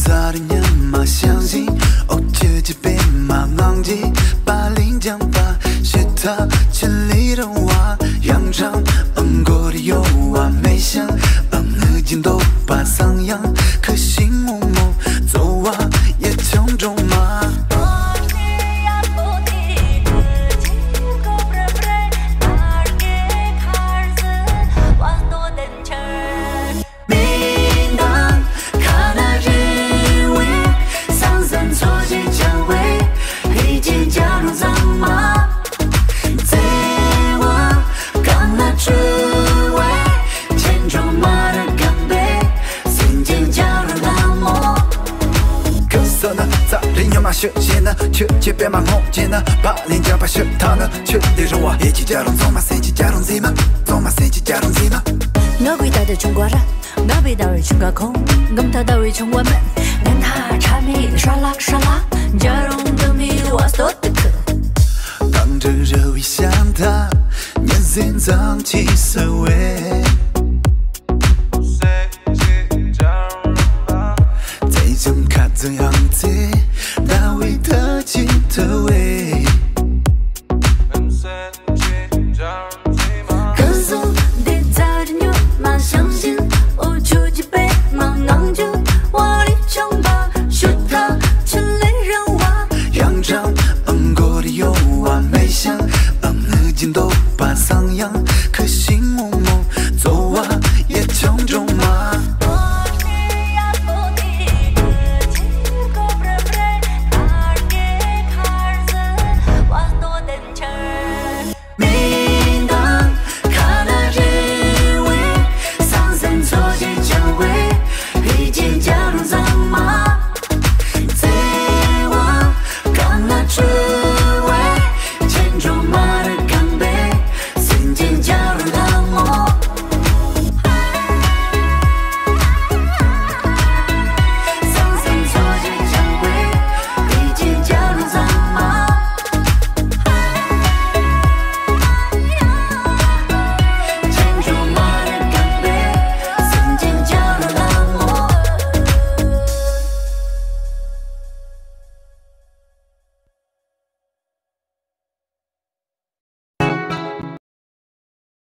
洒的年嘛，相信哦，姐姐别嘛忘记，把临江把是他千里的话，扬长过的有啊，没想我尽都把桑阳，可惜默默走啊，也强中嘛。 学习呢，去街边嘛红街呢，把脸颊把血他呢，去对着我一起加龙走嘛，谁起加龙 Z 嘛，走嘛谁起加龙 Z 嘛。我伟大的中国人，我被岛屿中国空，我们岛屿中我们，跟他柴米刷啦刷啦，加龙的米我所的可。当着热一想他，年心脏起色味。 这样子，大卫的镜头。